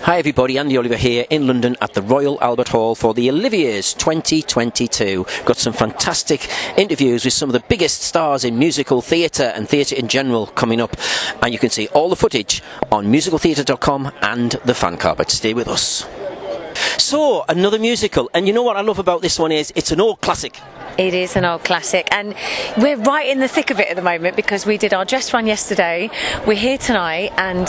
Hi everybody, Andy Oliver here in London at the Royal Albert Hall for the Oliviers 2022. Got some fantastic interviews with some of the biggest stars in musical theatre and theatre in general coming up, and you can see all the footage on musicaltheatre.com and the fan carpet. Stay with us. So, another musical, and you know what I love about this one is it's an old classic. It is an old classic, and we're right in the thick of it at the moment because we did our dress run yesterday. We're here tonight, and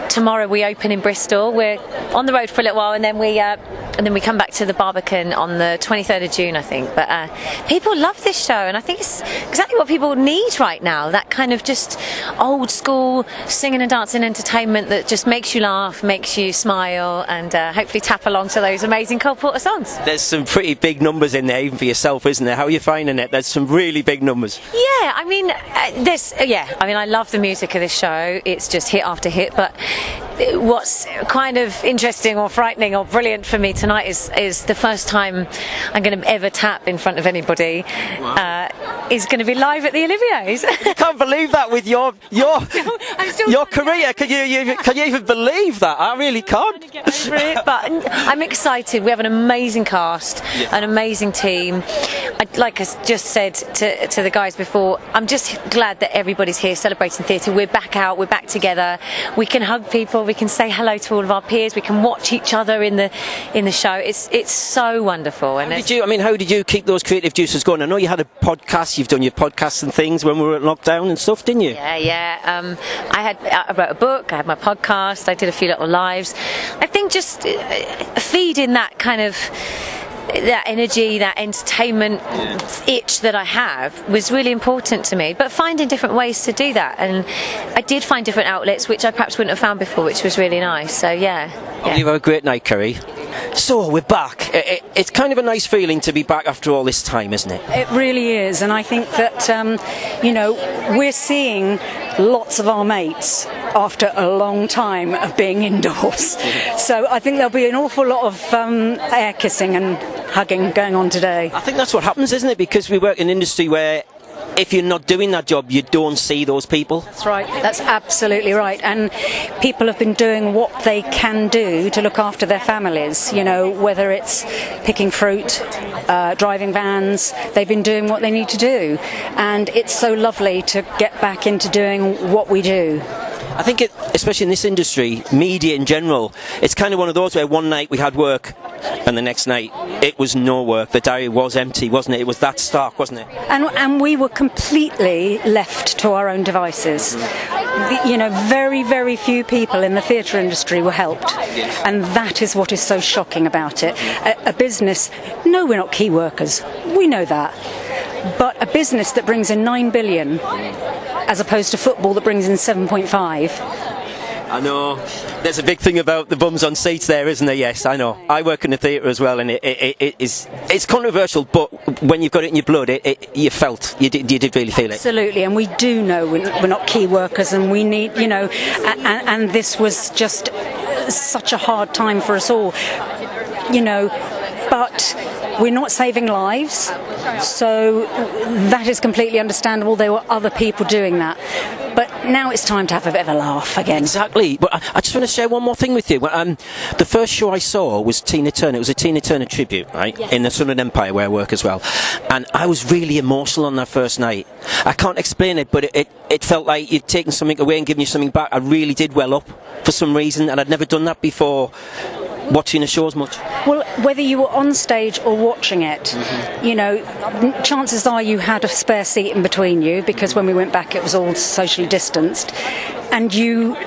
tomorrow we open in Bristol. We're on the road for a little while, and then we come back to the Barbican on the 23rd of June, I think. But people love this show, and I think it's exactly what people need right now. That kind of just old school singing and dancing entertainment that just makes you laugh, makes you smile, and hopefully tap along to those amazing Cole Porter songs. There's some pretty big numbers in there, even for yourself, isn't there? How are you finding it? There's some really big numbers. Yeah, I mean, I love the music of this show. It's just hit after hit. But what's kind of interesting or frightening or brilliant for me tonight is the first time I'm going to ever tap in front of anybody. Wow. Is going to be live at the Oliviers. I can't believe that with your career. Can you even believe that? I really can't. Get over it, but I'm excited. We have an amazing cast, an amazing team. Like I just said to the guys before, I'm just glad that everybody's here celebrating theatre. We're back out, we're back together. We can hug people, we can say hello to all of our peers, we can watch each other in the show. It's so wonderful. And how did you keep those creative juices going? I know you had a podcast. You've done your podcasts and things when we were at lockdown and stuff, didn't you? Yeah. I wrote a book. I had my podcast. I did a few little lives. I think just feeding that kind of that energy, that entertainment itch that I have was really important to me, but finding different ways to do that, and I did find different outlets which I perhaps wouldn't have found before, which was really nice. So yeah. You have a great night, Kerry. So we're back. It's kind of a nice feeling to be back after all this time, isn't it? It really is, and I think that we're seeing lots of our mates after a long time of being indoors. So I think there'll be an awful lot of air kissing and hugging going on today. I think that's what happens, isn't it? Because we work in an industry where if you're not doing that job, you don't see those people. That's right. That's absolutely right. And people have been doing what they can do to look after their families, whether it's picking fruit, driving vans. They've been doing what they need to do. And it's so lovely to get back into doing what we do. I think, especially in this industry, media in general, it's kind of one of those where one night we had work and the next night it was no work. The diary was empty, wasn't it? It was that stark, wasn't it? And we were completely left to our own devices. Very, very few people in the theatre industry were helped. And that is what is so shocking about it. A business, no, we're not key workers. We know that. But a business that brings in 9 billion as opposed to football that brings in 7.5. I know. There's a big thing about the bums on seats there, isn't there? Yes, I know. I work in the theatre as well, and it's controversial, but when you've got it in your blood, you did really feel it. Absolutely, and we do know we're not key workers, and we need, and this was just such a hard time for us all, but we're not saving lives, so that is completely understandable. There were other people doing that. But now it's time to have a bit of a laugh again. Exactly. But I just want to share one more thing with you. The first show I saw was Tina Turner. It was a Tina Turner tribute, right? Yeah. In the Sunderland Empire where I work as well. And I was really emotional on that first night. I can't explain it, but it felt like you'd taken something away and given you something back. I really did well up for some reason, and I'd never done that before watching a show as much. Well, whether you were on stage or watching it, chances are you had a spare seat in between you, because when we went back it was all socially distanced, and you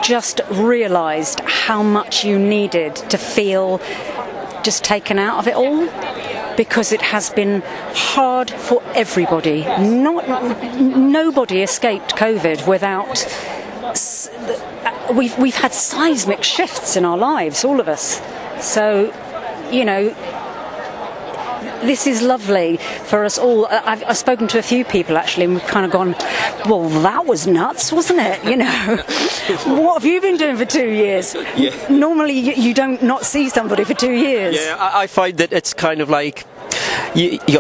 just realised how much you needed to feel just taken out of it all, because it has been hard for everybody. Nobody escaped COVID without... We've had seismic shifts in our lives, all of us. So, this is lovely for us all. I've spoken to a few people actually, and we've kind of gone, well, that was nuts, wasn't it? What have you been doing for 2 years? Yeah. Normally you don't not see somebody for 2 years. Yeah, I find that it's kind of like,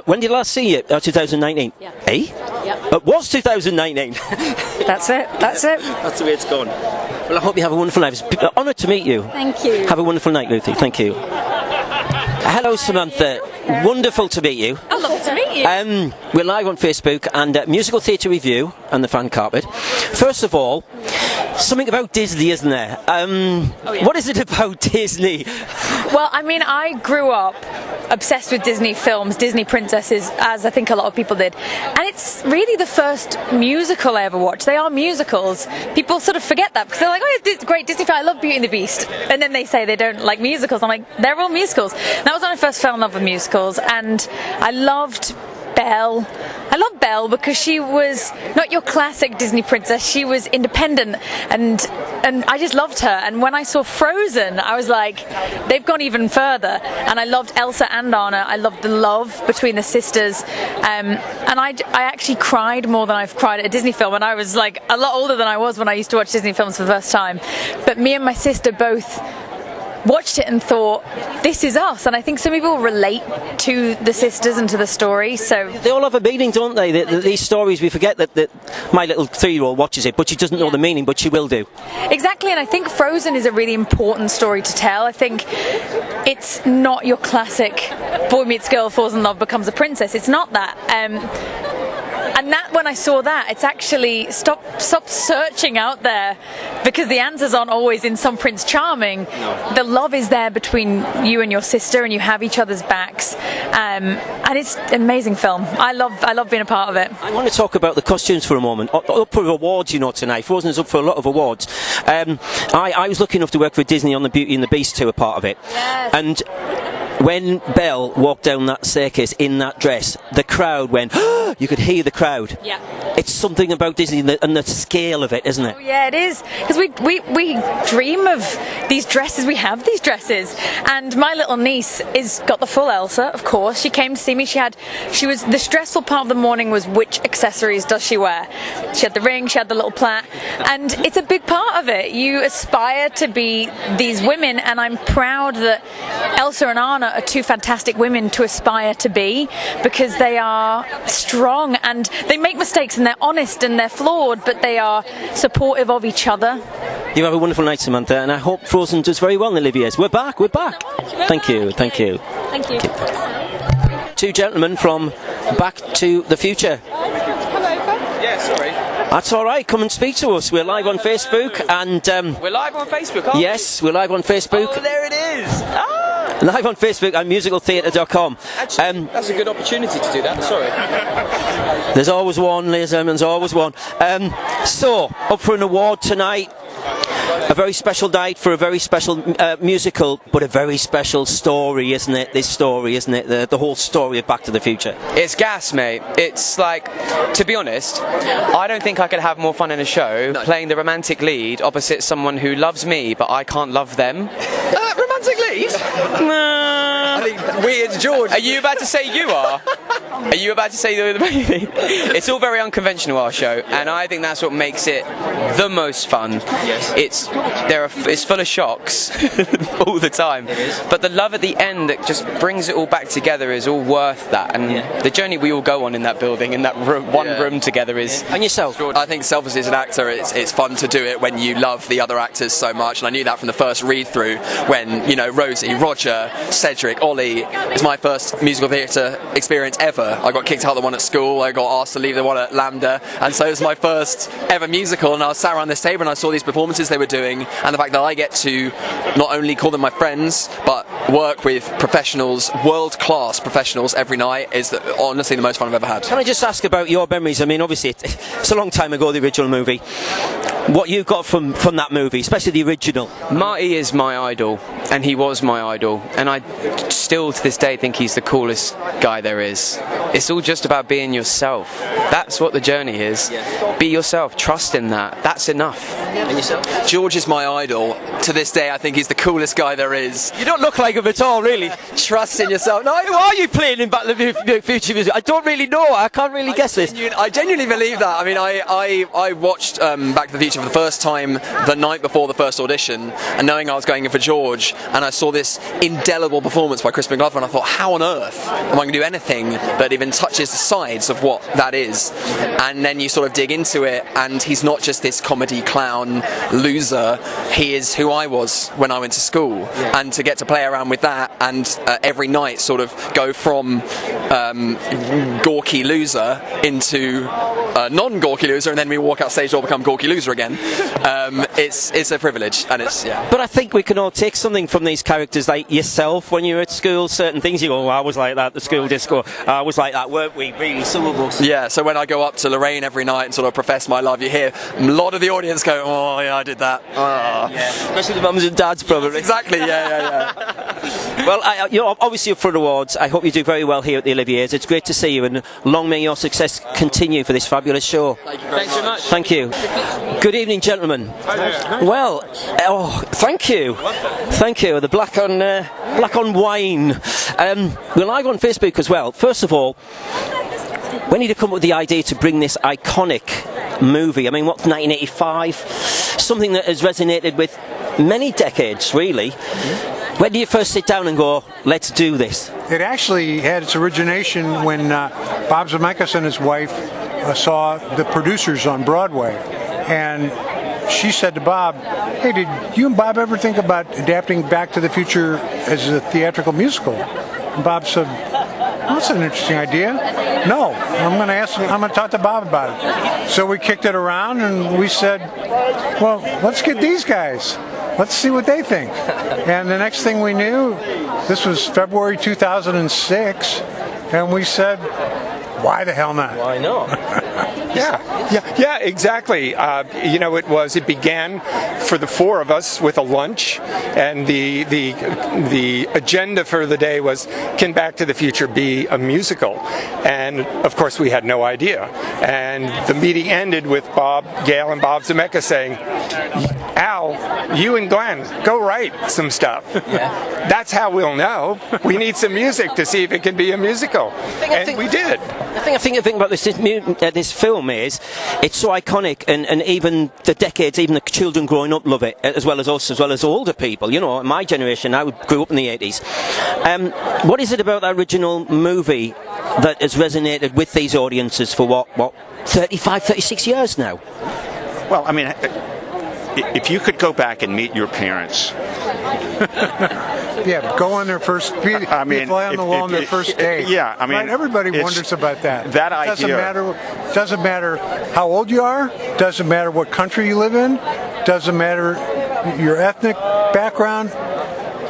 when did you last see it? 2019? Yeah. Eh? Yep. It was 2019. That's it. That's the way it's gone. Well, I hope you have a wonderful night. It's an honour to meet you. Thank you. Have a wonderful night, Ruthie. Thank you. Hello, Samantha. Wonderful to meet you. I'd love to meet you. We're live on Facebook and Musical Theatre Review and the Fan Carpet. First of all, something about Disney, isn't there? What is it about Disney? Well, I mean, I grew up obsessed with Disney films, Disney princesses, as I think a lot of people did. And it's really the first musical I ever watched. They are musicals. People sort of forget that because they're like, oh, it's great Disney film. I love Beauty and the Beast. And then they say they don't like musicals. I'm like, they're all musicals. And that was when I first fell in love with musicals. And I loved Belle. I love Belle because she was not your classic Disney princess. She was independent, and I just loved her. And when I saw Frozen, I was like, they've gone even further. And I loved Elsa and Anna. I loved the love between the sisters. And I actually cried more than I've cried at a Disney film. And I was like a lot older than I was when I used to watch Disney films for the first time. But me and my sister both watched it and thought, this is us. And I think some people relate to the sisters and to the story. So they all have a meaning, don't they? These stories, we forget that my little 3-year-old watches it, but she doesn't know the meaning, but she will do. Exactly, and I think Frozen is a really important story to tell. I think it's not your classic boy meets girl, falls in love, becomes a princess. It's not that. And that, when I saw that, it's actually stop searching out there, because the answers aren't always in some Prince Charming. No. The love is there between you and your sister, and you have each other's backs. And it's an amazing film. I love being a part of it. I want to talk about the costumes for a moment. Up for awards, you know, tonight. Frozen is up for a lot of awards. I was lucky enough to work for Disney on the Beauty and the Beast tour part of it. Yes. And when Belle walked down that staircase in that dress, the crowd went, you could hear the crowd. Yeah. It's something about Disney and the scale of it, isn't it? Oh, yeah, it is. Because we dream of these dresses. We have these dresses. And my little niece got the full Elsa, of course. She came to see me. The stressful part of the morning was, which accessories does she wear? She had the ring, she had the little plait. And it's a big part of it. You aspire to be these women, and I'm proud that Elsa and Anna are two fantastic women to aspire to be, because they are strong and they make mistakes and they're honest and they're flawed, but they are supportive of each other. You have a wonderful night, Samantha, and I hope Frozen does very well in Oliviers. We're back. Thank you. Thank you. Two gentlemen from Back to the Future. Yeah, sorry. That's all right. Come and speak to us. We're live on Facebook, and we're live on Facebook, aren't we? Yes, we're live on Facebook. Oh, there it is. Live on Facebook and musicaltheatre.com. Actually, that's a good opportunity to do that. Sorry. There's always one, ladies and gentlemen, there's always one. So, up for an award tonight. A very special night for a very special musical, but a very special story, isn't it? This story, isn't it? The whole story of Back to the Future. It's gas, mate. It's like, to be honest, I don't think I could have more fun in a show playing the romantic lead opposite someone who loves me, but I can't love them. Romantic lead? I think weird, George. Are you about to say you are? Are you about to say the baby? It's all very unconventional, our show, and I think that's what makes it the most fun. Yes. It's full of shocks all the time, but the love at the end that just brings it all back together is all worth that. And the journey we all go on in that building, in that room together is. And yourself? I think selfishly as an actor, it's fun to do it when you love the other actors so much, and I knew that from the first read through when, you know, Rosie, Roger, Cedric, Olly. It's my first musical theatre experience ever. I got kicked out of the one at school, I got asked to leave the one at Lambda, and so it was my first ever musical, and I was sat around this table and I saw these performances they were doing, and the fact that I get to not only call them my friends but work with professionals, world-class professionals every night is honestly the most fun I've ever had. Can I just ask about your memories? I mean, obviously it's a long time ago, the original movie. What you got from that movie, especially the original? Marty is my idol, and he was my idol, and I still to this day think he's the coolest guy there is. It's all just about being yourself. That's what the journey is. Be yourself, trust in that. That's enough. And yourself? George is my idol. To this day, I think he's the coolest guy there is. You don't look like like him at all, really. Trust in yourself. No, Who are you playing in Back to the Future music? I don't really know. I can't really guess this. I genuinely believe that. I mean, I watched Back to the Future for the first time the night before the first audition, and knowing I was going in for George, and I saw this indelible performance by Crispin Glover, and I thought, how on earth am I going to do anything that even touches the sides of what that is? And then you sort of dig into it, and he's not just this comedy clown loser. He is who I was when I went to school, and to get to play around with that, and every night sort of go from gawky loser into non-gawky loser, and then we walk out stage, all become gawky loser again. It's a privilege, and it's But I think we can all take something from these characters, like yourself when you were at school. Certain things you go, I was like that at the school disco. I was like that, weren't we? Really, some of us. Yeah. So when I go up to Lorraine every night and sort of profess my love, you hear a lot of the audience go, "Oh yeah, I did that." Yeah. Especially the mums and dads, probably. Exactly. Yeah. Well, you're obviously up for the awards. I hope you do very well here at the Oliviers. It's great to see you, and long may your success continue for this fabulous show. Thanks so much. Thank you. Good evening, gentlemen. Well, thank you. Thank you. The black on wine. We're live on Facebook as well. First of all, when did you come up with the idea to bring this iconic movie? I mean, what's 1985? Something that has resonated with many decades, really. When did you first sit down and go, let's do this? It actually had its origination when Bob Zemeckis and his wife saw The Producers on Broadway. And she said to Bob, "Hey, did you and Bob ever think about adapting Back to the Future as a theatrical musical?" And Bob said, "Well, that's an interesting idea. No, I'm going to talk to Bob about it." So we kicked it around and we said, "Well, let's get these guys. Let's see what they think." And the next thing we knew, this was February 2006, and we said, why the hell not? Why not? Yeah, exactly. It began for the four of us with a lunch, and the agenda for the day was, can Back to the Future be a musical? And of course we had no idea. And the meeting ended with Gale and Bob Zemeckis saying, "Al, you and Glen, go write some stuff. Yeah. That's how we'll know. We need some music to see if it can be a musical." And we did. The thing about this film is it's so iconic, and even the decades, even the children growing up love it, as well as us, as well as older people. You know, my generation, I grew up in the 80s. What is it about that original movie that has resonated with these audiences for what 35, 36 years now? Well, I mean, if you could go back and meet your parents. Yeah, go on their first. Be a fly on the wall on their first day. Yeah, I mean, right? Everybody wonders about that. That idea doesn't matter how old you are. Doesn't matter what country you live in. Doesn't matter your ethnic background.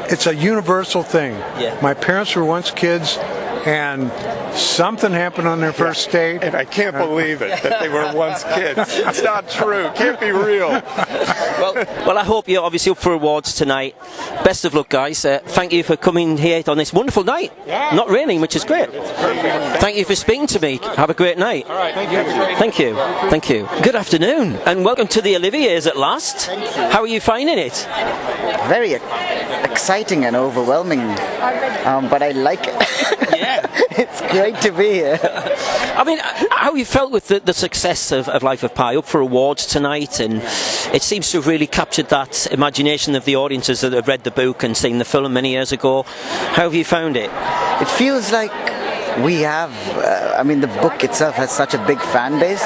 It's a universal thing. Yeah. My parents were once kids, and something happened on their first date. And I can't believe it, that they were once kids. It's not true. Can't be real. Well, I hope you're obviously up for awards tonight. Best of luck, guys. Thank you for coming here on this wonderful night. Yeah. Not raining, which is great. Thank you for speaking to me. Have a great night. All right. Thank you. Thank you. Thank you. Good afternoon, and welcome to the Oliviers at last. How are you finding it? Very exciting and overwhelming, but I like it. Yeah. It's great to be here. I mean, how you felt with the success of Life of Pi, up for awards tonight, and it seems to have really captured that imagination of the audiences that have read the book and seen the film many years ago. How have you found it? It feels like we have, the book itself has such a big fan base.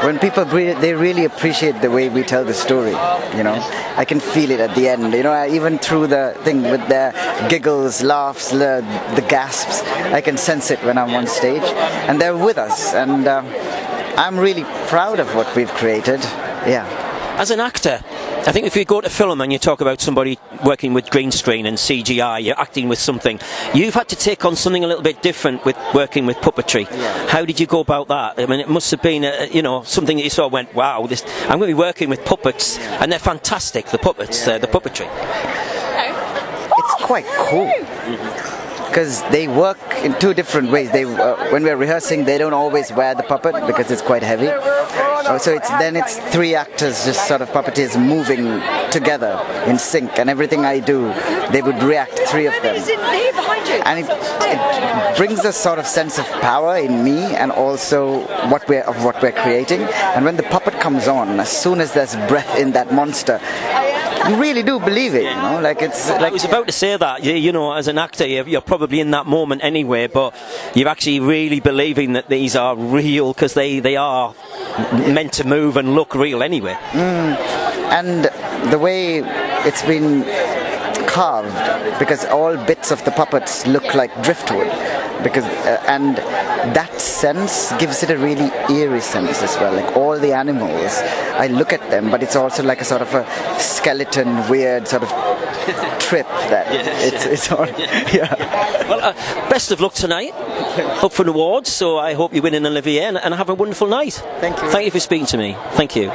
When people read it, they really appreciate the way we tell the story, you know. I can feel it at the end, you know, even through the thing with the giggles, laughs, the gasps. I can sense it when I'm on stage, and they're with us, and I'm really proud of what we've created, yeah. As an actor, I think if you go to film and you talk about somebody working with green screen and CGI, you're acting with something, you've had to take on something a little bit different with working with puppetry. Yeah. How did you go about that? I mean, it must have been, something that you sort of went, wow, I'm going to be working with puppets, and they're fantastic, the puppets, the puppetry. It's quite cool. because they work in two different ways. They when we're rehearsing, they don't always wear the puppet because it's quite heavy. So it's 3 actors, just sort of puppeteers moving together in sync, and everything I do, they would react, 3 of them. And it brings a sort of sense of power in me, and also what we're creating. And when the puppet comes on, as soon as there's breath in that monster, you really do believe it, I was about to say that, as an actor, you're probably in that moment anyway, but you're actually really believing that these are real, because they are meant to move and look real anyway. And the way it's been carved, because all bits of the puppets look like driftwood, because and that sense gives it a really eerie sense as well. Like all the animals, I look at them, but it's also like a sort of a skeleton, weird sort of trip that it's all. Well, best of luck tonight. Up for an award, so I hope you win an Olivier and have a wonderful night. Thank you. Thank you for speaking to me. Thank you.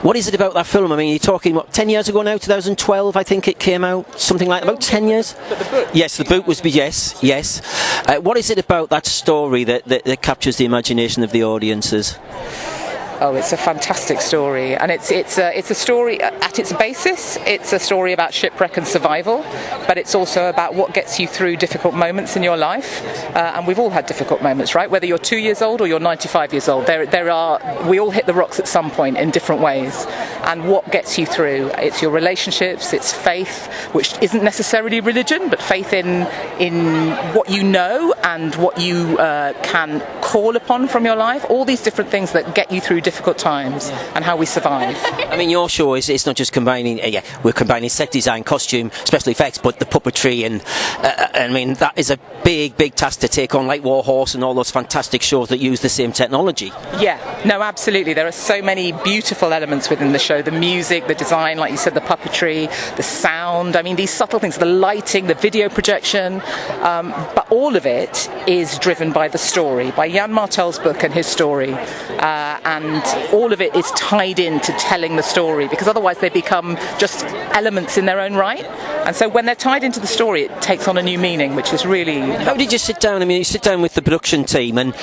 What is it about that film? I mean, you're talking, 10 years ago now, 2012, I think it came out, something like about 10 years? The book? Yes, the book was, yes. What is it about that story that captures the imagination of the audiences? Oh, it's a fantastic story, and it's a story at its basis. It's a story about shipwreck and survival, but it's also about what gets you through difficult moments in your life. And we've all had difficult moments, right? Whether you're 2 years old or you're 95 years old, we all hit the rocks at some point in different ways. And what gets you through? It's your relationships, it's faith, which isn't necessarily religion, but faith in what you know and what you can call upon from your life. All these different things that get you through difficult times and how we survive. I mean, your show it's not just combining, we're combining set design, costume, special effects, but the puppetry, and I mean, that is a big task to take on, like War Horse and all those fantastic shows that use the same technology. Yeah, no, absolutely. There are so many beautiful elements within the show. The music, the design, like you said, the puppetry, the sound, I mean, these subtle things, the lighting, the video projection, but all of it is driven by the story, by Jan Martel's book and his story, and all of it is tied into telling the story, because otherwise they become just elements in their own right. And so when they're tied into the story, it takes on a new meaning, which is really... How did you sit down? I mean, you sit down with the production team, and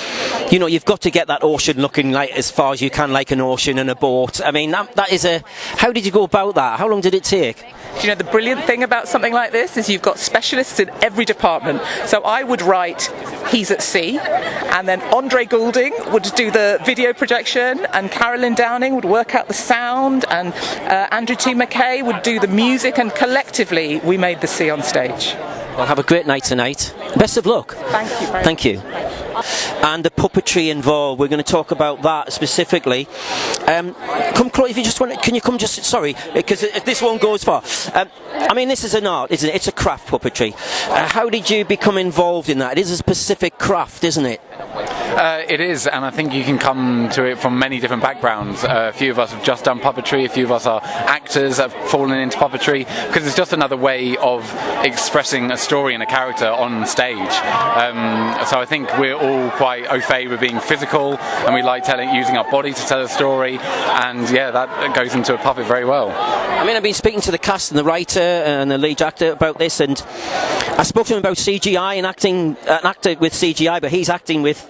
you've got to get that ocean looking like as far as you can, like an ocean and a boat. I mean, that is a... How did you go about that? How long did it take? The brilliant thing about something like this is you've got specialists in every department. So I would write He's at Sea, and then Andre Goulding would do the video projection, and Carolyn Downing would work out the sound, and Andrew T. McKay would do the music, and collectively we made the sea on stage. Well, have a great night tonight. Best of luck. Thank you. Thank you. And the puppetry involved, we're going to talk about that specifically. Come close if you just want. Can you come just? Sorry, because this won't go as far. I mean, this is an art, isn't it? It's a craft, puppetry. How did you become involved in that? It is a specific craft, isn't it? It is, and I think you can come to it from many different backgrounds. A few of us have just done puppetry, a few of us are actors, have fallen into puppetry, because it's just another way of expressing a story and a character on stage. So I think we're all quite au fait with being physical, and we like using our body to tell a story, and that goes into a puppet very well. I mean, I've been speaking to the cast and the writer and the lead actor about this, and I spoke to him about CGI and acting, an actor with CGI, but he's acting with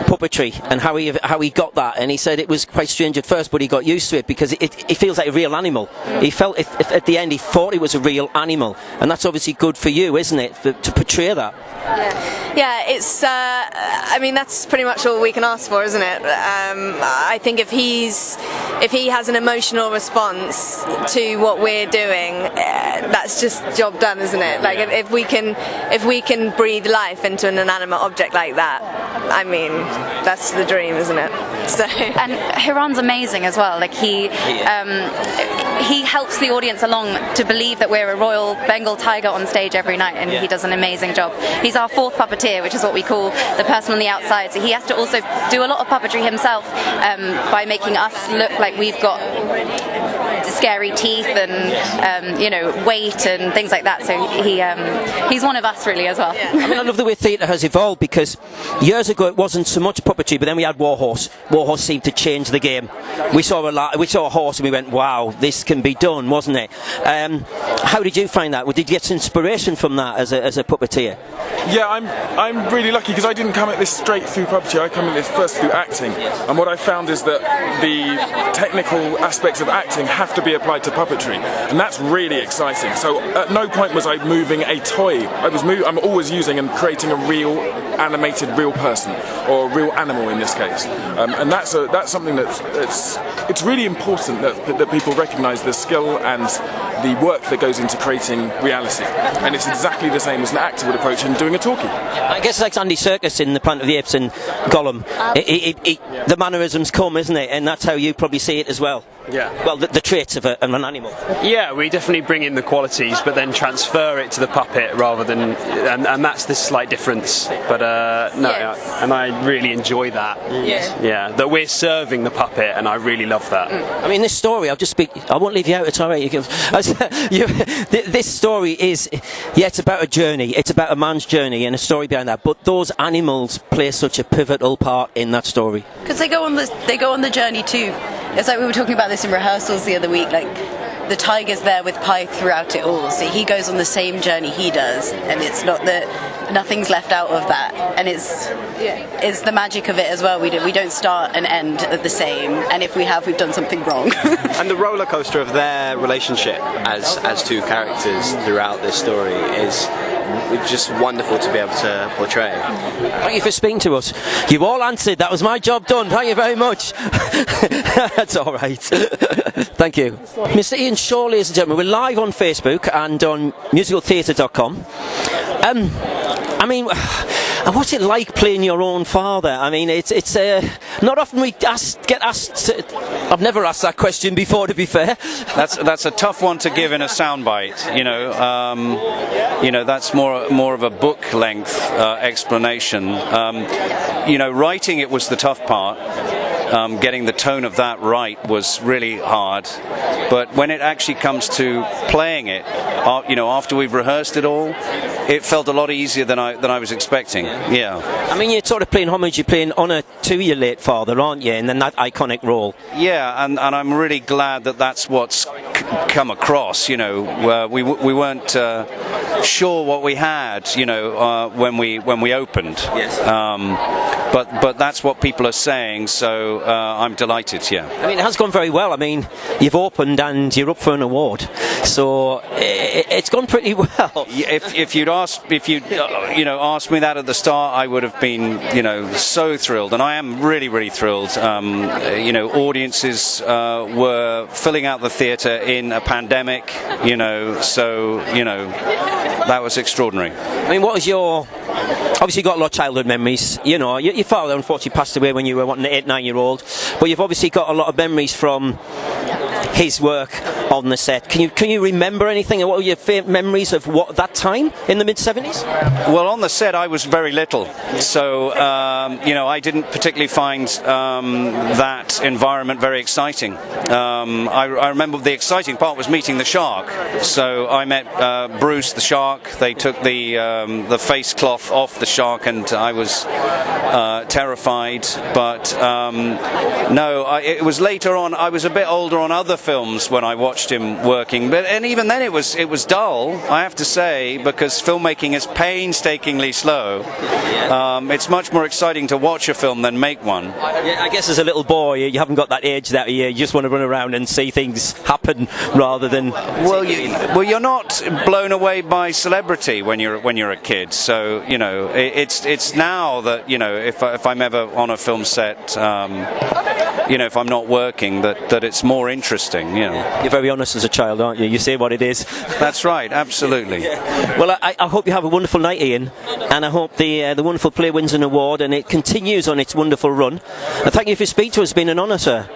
puppetry and how he got that, and he said it was quite strange at first, but he got used to it because it feels like a real animal. He felt if at the end he thought it was a real animal, and that's obviously good for you, isn't it, to portray that? Yeah, it's I mean, that's pretty much all we can ask for, isn't it? I think if he has an emotional response to what we're doing, that's just job done, isn't it? Like if we can breathe life into an inanimate object like that, I mean, that's the dream, isn't it? So. And Hiran's amazing as well. Like he helps the audience along to believe that we're a Royal Bengal tiger on stage every night, and he does an amazing job. He's our fourth puppeteer, which is what we call the person on the outside. So he has to also do a lot of puppetry himself by making us look like we've got scary teeth and weight and things like that. So he's one of us really as well. I mean, I love the way theatre has evolved, because years ago it wasn't so much puppetry, but then we had Warhorse. Warhorse seemed to change the game. We saw a horse and we went, wow, this can be done, wasn't it? How did you find that? Did you get inspiration from that as a puppeteer? Yeah, I'm really lucky because I didn't come at this straight through puppetry. I come at this first through acting, and what I found is that the technical aspects of acting have to be applied to puppetry, and that's really exciting. So at no point was I moving a toy. I'm always using and creating a real animated real person, or a real animal in this case, and that's something it's really important that people recognise the skill and the work that goes into creating reality, and it's exactly the same as an actor would approach in doing a talkie. I guess it's like Andy Serkis in The Planet of the Apes and Gollum. The mannerisms come, isn't it? And that's how you probably see it as well. Yeah. Well, the traits of an animal. Yeah, we definitely bring in the qualities, but then transfer it to the puppet rather than, and that's the slight difference. But and I really enjoy that. Yeah, that we're serving the puppet, and I really love that. I mean, this story, I won't leave you out. It's all right. This story is, it's about a journey. It's about a man's journey and a story behind that. But those animals play such a pivotal part in that story. Because they go on the journey too. It's like we were talking about this in rehearsals the other week. Like, the tiger's there with Pi throughout it all, so he goes on the same journey he does, and it's not that nothing's left out of that, and it's the magic of it as well. We don't start and end at the same, and if we have, we've done something wrong. And the roller coaster of their relationship as two characters throughout this story is just wonderful to be able to portray. Thank you for speaking to us. You all answered. That was my job done. Thank you very much. That's all right. Thank you. Mr. Ian Shaw, ladies and gentlemen, we're live on Facebook and on musicaltheatre.com. I mean, what's it like playing your own father? I mean, it's not often we get asked. I've never asked that question before, to be fair. That's a tough one to give in a soundbite. That's more of a book length explanation. Writing it was the tough part. Getting the tone of that right was really hard, but when it actually comes to playing it, after we've rehearsed it all, it felt a lot easier than I was expecting. Yeah. I mean, you're sort of playing homage. You're playing honour to your late father, aren't you? And then that iconic role. Yeah, and I'm really glad that that's what's come across. We weren't sure what we had. When we opened. Yes. But that's what people are saying. So I'm delighted. Yeah. I mean, it has gone very well. I mean, you've opened and you're up for an award. So it's gone pretty well. If you'd asked me that at the start, I would have been so thrilled, and I am really, really thrilled. Audiences were filling out the theatre in a pandemic. So that was extraordinary. I mean, what was obviously you got a lot of childhood memories. Your father unfortunately passed away when you were an 8-9-year-old, but you've obviously got a lot of memories from his work on the set. Can you remember anything? What were your favourite memories of that time in the mid-70s? Well, on the set I was very little, so I didn't particularly find that environment very exciting. I remember the exciting part was meeting the shark. So I met Bruce the shark. They took the face cloth off the shark, and I was terrified. But it was later on. I was a bit older on other films when I watched him working, and even then it was dull, I have to say, because filmmaking is painstakingly slow. It's much more exciting to watch a film than make one. Yeah, I guess as a little boy you haven't got that age that you just want to run around and see things happen rather than. Well, you're not blown away by celebrity when you're a kid. So it's now that if I'm ever on a film set, if I'm not working, that it's more interesting. You're very honest as a child, aren't you? You say what it is. That's right, absolutely. Well, I hope you have a wonderful night, Ian, and I hope the wonderful play wins an award and it continues on its wonderful run. And thank you for speaking to us. It's been an honour, sir.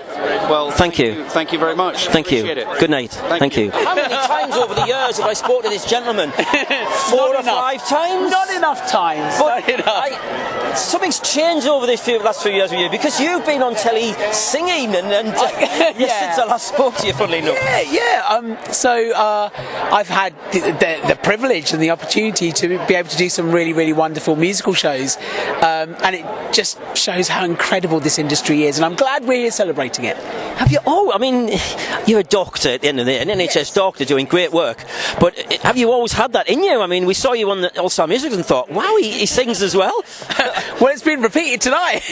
Well, thank you. Thank you very much. Thank you. Appreciate it. Good night. Thank you. How many times over the years have I spoken to this gentleman? 4 or 5 times? Not enough times. But something's changed over these last few years with you, because you've been on telly singing and since I last spoke to you, funnily enough. So I've had the privilege and the opportunity to be able to do some really, really wonderful musical shows, and it just shows how incredible this industry is, and I'm glad we're here celebrating it. Have you? I mean, you're a doctor at the end of the day, an NHS doctor doing great work, but have you always had that in you? I mean, we saw you on the All-Star Music and thought, wow, he sings as well. Well, it's been repeated tonight.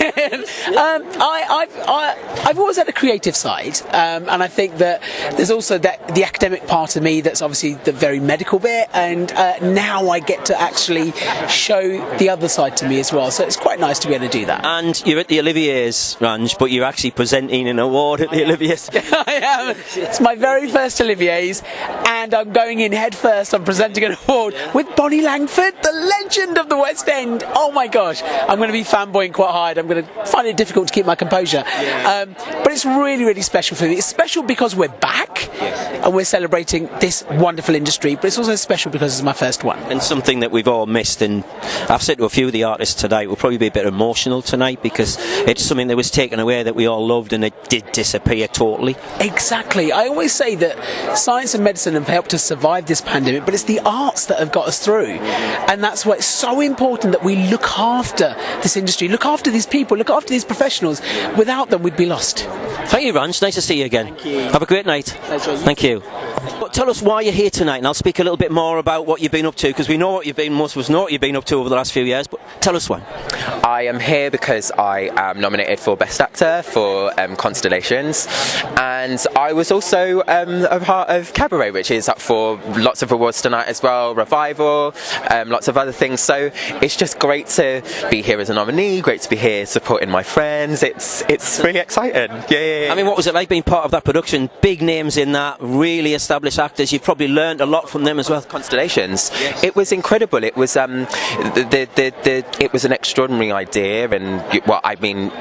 I've always had a creative side, and I think that there's also the academic part of me that's obviously the very medical bit, and now I get to actually show the other side to me as well, so it's quite nice to be able to do that. And you're at the Oliviers, Ranj, but you're actually presenting an award at the Oliviers. I am. It's my very first Oliviers, and I'm going in head first. I'm presenting an award with Bonnie Langford, the legend of the West End. Oh my gosh, I'm going to be fanboying quite hard. I'm going to find it difficult to keep my composure. But it's really, really special for me. It's special because we're back and we're celebrating this wonderful industry, but it's also special because it's my first one. And something that we've all missed, and I've said to a few of the artists tonight, we'll probably be a bit emotional tonight because it's something that was taken away that we all loved, and it did disappear totally. Exactly. I always say that science and medicine have helped us survive this pandemic, but it's the arts that have got us through, and that's why it's so important that we look after this industry, look after these people, look after these professionals. Without them, we'd be lost. Thank you, Ranj. Nice to see you again. Thank you. Have a great night. Thank you. But tell us why you're here tonight, and I'll speak a little bit more about what you've been up to, because we know most of us know what you've been up to over the last few years, but tell us why. I am here because I am nominated for Best Actor for Constellations, and I was also a part of Cabaret, which is up for lots of awards tonight as well, Revival, lots of other things, so it's just great to be here as a nominee, great to be here supporting my friends. It's really exciting. Yeah. I mean, what was it like being part of that production? Big names in that, really established actors. You've probably learned a lot from them as well. Constellations. Yes. It was incredible. It was it was an extraordinary idea, and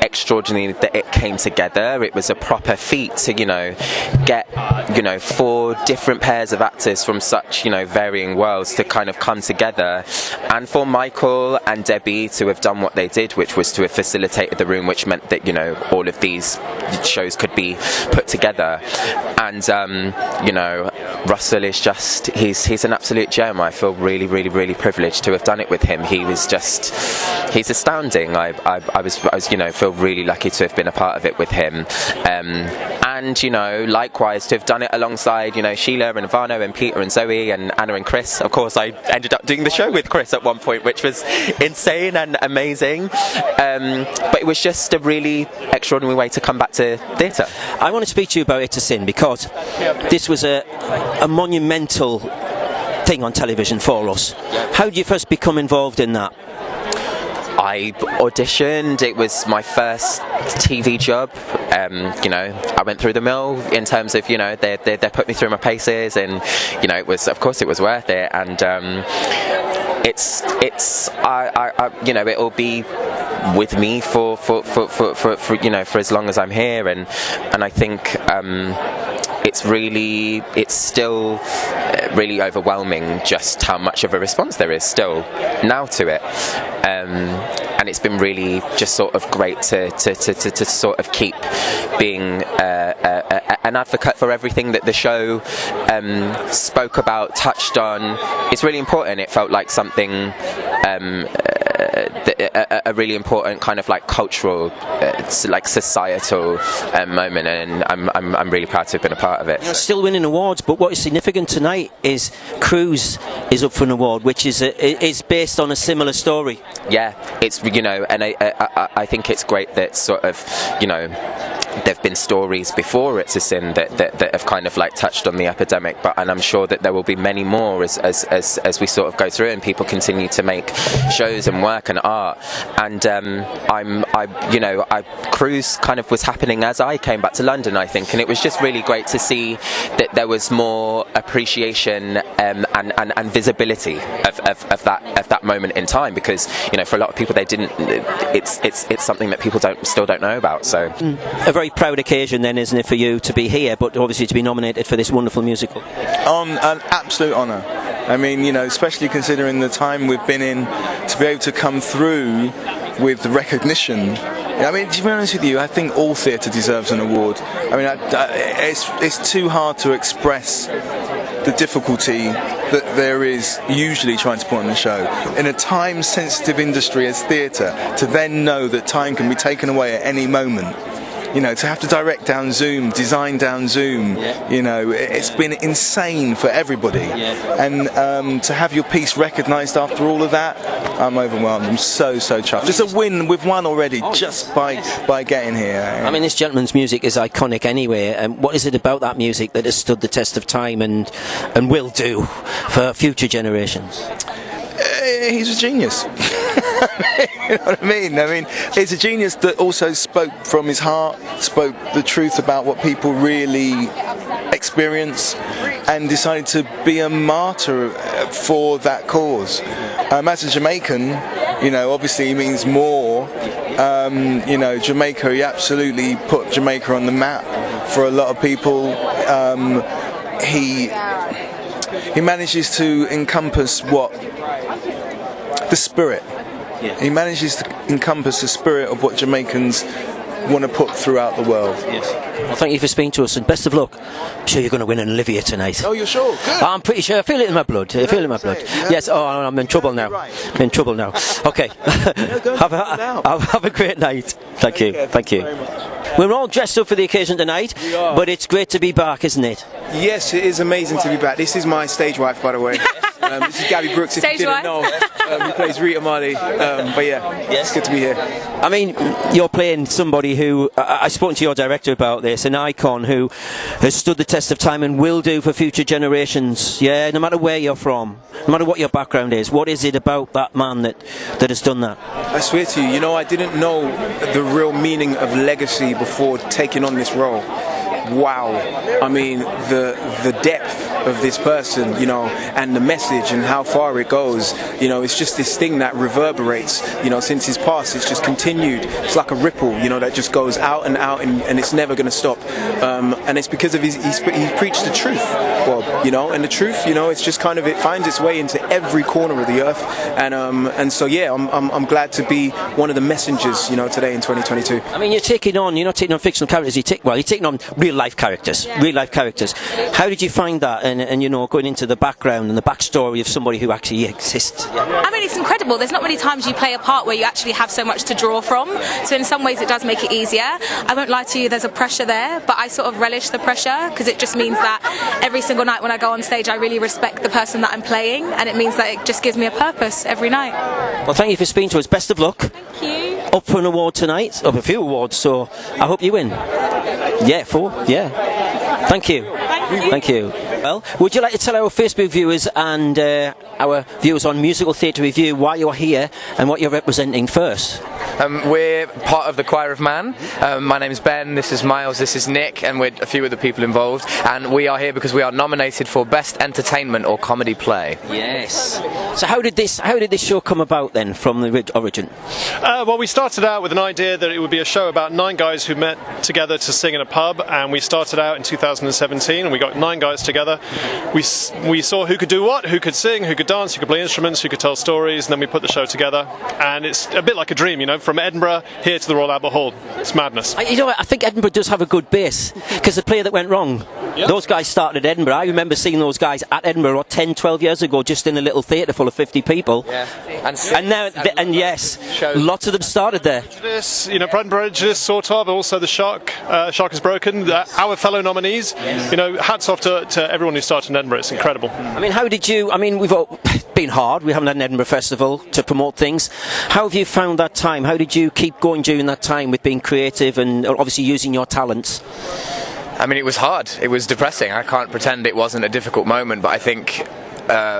extraordinary that it came together. It was a proper feat to get 4 different pairs of actors from such varying worlds to kind of come together, and for Michael and Debbie to have done what they did, which was to have facilitated the room, which meant that all of these shows could be put together. And Russell is just he's an absolute gem. I feel really, really, really privileged to have done it with him. He's astounding. I feel really lucky to have been a part of it with him. And likewise to have done it alongside Sheila and Ivano and Peter and Zoe and Anna and Chris. Of course, I ended up doing the show with Chris at one point, which was insane and amazing. But it was just a really extraordinary way to come back to theatre. I want to speak to you about It to Sin, because this was a monumental thing on television for us. How did you first become involved in that? I auditioned. It was my first TV job. I went through the mill in terms of they put me through my paces, and it was worth it. And it'll be with me for as long as I'm here, and I think it's still really overwhelming just how much of a response there is still now to it, and it's been really just sort of great to sort of keep being an advocate for everything that the show spoke about, touched on. It's really important. It felt like something a really important kind of like cultural, societal moment, and I'm really proud to have been a part of it. You're still winning awards, but what is significant tonight is Cruise is up for an award, which is based on a similar story. Yeah, it's and I think it's great that sort of there've been stories before It's a Sin that have kind of like touched on the epidemic, and I'm sure that there will be many more as we sort of go through and people continue to make shows and work and art. And Cruise kind of was happening as I came back to London, I think, and it was just really great to see that there was more appreciation and visibility of that moment in time, because for a lot of people they didn't. It's something that people still don't know about. So. A very proud occasion then, isn't it, for you to be here, but obviously to be nominated for this wonderful musical? An absolute honour. I mean, especially considering the time we've been in, to be able to come through with the recognition. I mean, to be honest with you, I think all theatre deserves an award. I mean, it's too hard to express the difficulty that there is usually trying to put on the show. In a time-sensitive industry as theatre, to then know that time can be taken away at any moment. You know, to have to direct down Zoom, design down Zoom, you know, it's been insane for everybody. And to have your piece recognised after all of that, I'm overwhelmed. I'm so chuffed. Just a win, we've won already just by getting here. I mean, this gentleman's music is iconic anyway. What is it about that music that has stood the test of time and will do for future generations? He's a genius. You know what I mean? I mean, he's a genius that also spoke from his heart, spoke the truth about what people really experience, and decided to be a martyr for that cause. As a Jamaican, you know, obviously he means more. You know, Jamaica, he absolutely put Jamaica on the map for a lot of people. He manages to encompass the spirit. He manages to encompass the spirit of what Jamaicans want to put throughout the world. Well, thank you for speaking to us, and best of luck. I'm sure you're going to win an Olivier tonight. Oh, you're sure? Good. I'm pretty sure. I feel it in my blood. I feel it in my blood. Yes. Oh, I'm in trouble now. I'm in trouble now. Okay. Have a great night. Thank you. Thank you. We're all dressed up for the occasion tonight, but it's great to be back, isn't it? Yes, it is amazing to be back. This is my stage wife, by the way. This is Gabby Brooks, if you didn't know. Who plays Rita Marley. But yeah, it's good to be here. I mean, you're playing somebody who, I spoke to your director about this, an icon who has stood the test of time and will do for future generations. Yeah, no matter where you're from, no matter what your background is, what is it about that man that has done that? I swear to you, I didn't know the real meaning of legacy before taking on this role. Wow. I mean, the depth of this person, and the message and how far it goes, it's just this thing that reverberates, since his past. It's just continued. It's like a ripple, that just goes out and out, and it's never going to stop. And it's because of he preached the truth, Bob, and the truth, it's just kind of, it finds its way into every corner of the earth. And so, yeah, I'm glad to be one of the messengers, today in 2022. I mean, you're not taking on fictional characters, you're taking on real life characters. How did you find that, and going into the background and the backstory of somebody who actually exists? I mean, it's incredible. There's not many times you play a part where you actually have so much to draw from, so in some ways it does make it easier. I won't lie to you, there's a pressure there, but I sort of relish the pressure because it just means that every single night when I go on stage I really respect the person that I'm playing, and it means that it just gives me a purpose every night. Well, thank you for speaking to us. Best of luck. Thank you. Up for an award tonight, up a few awards, so I hope you win. Yeah, 4. Yeah. Thank you. Thank you. Well, would you like to tell our Facebook viewers and our viewers on Musical Theatre Review why you're here and what you're representing first? We're part of the Choir of Man. My name's Ben, this is Miles, this is Nick, and we're a few of the people involved. And we are here because we are nominated for Best Entertainment or Comedy Play. Yes. So how did this show come about then, from the origin? Well, we started out with an idea that it would be a show about 9 guys who met together to sing in a pub, and we started out in 2017, and we got 9 guys together. We saw who could do what, who could sing, who could dance, who could play instruments, who could tell stories, and then we put the show together. And it's a bit like a dream, from Edinburgh here to the Royal Albert Hall. It's madness. I think Edinburgh does have a good base, because the play that went wrong, those guys started at Edinburgh. I remember seeing those guys at Edinburgh 10, 12 years ago, just in a little theatre full of 50 people. Yeah. And yes, lots of them started there. Pride and Prejudice, sort of. Also, The Shark is Broken. Our fellow nominees. Hats off to everyone who started in Edinburgh. It's incredible. I mean, how did you? I mean, we've all been hard. We haven't had an Edinburgh Festival to promote things. How have you found that time? How did you keep going during that time with being creative and obviously using your talents? I mean, it was hard. It was depressing. I can't pretend it wasn't a difficult moment, but I think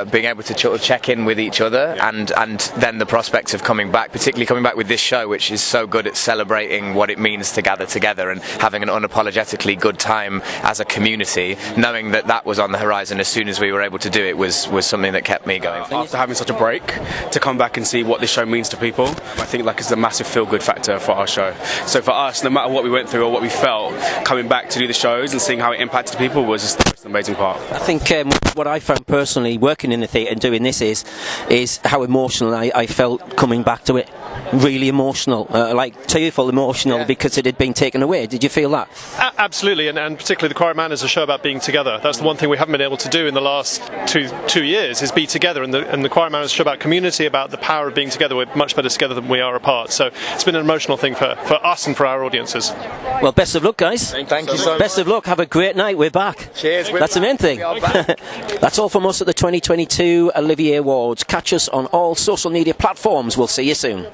being able to check in with each other and then the prospects of coming back, particularly coming back with this show, which is so good at celebrating what it means to gather together and having an unapologetically good time as a community, knowing that was on the horizon as soon as we were able to do it was something that kept me going. After having such a break, to come back and see what this show means to people, I think it's a massive feel-good factor for our show. So for us, no matter what we went through or what we felt, coming back to do the shows and seeing how it impacted people was just That's the amazing part. I think what I found personally working in the theatre and doing this is how emotional I felt coming back to it. Really emotional, like tearful emotional because it had been taken away. Did you feel that? Absolutely, and particularly The Quiet Man is a show about being together. That's the one thing we haven't been able to do in the last two years, is be together. And the Quiet Man is a show about community, about the power of being together. We're much better together than we are apart. So it's been an emotional thing for us and for our audiences. Well, best of luck, guys. Thank you so much. Best of luck. Have a great night. We're back. Cheers. That's the main thing. That's all from us at the 2022 Olivier Awards. Catch us on all social media platforms. We'll see you soon.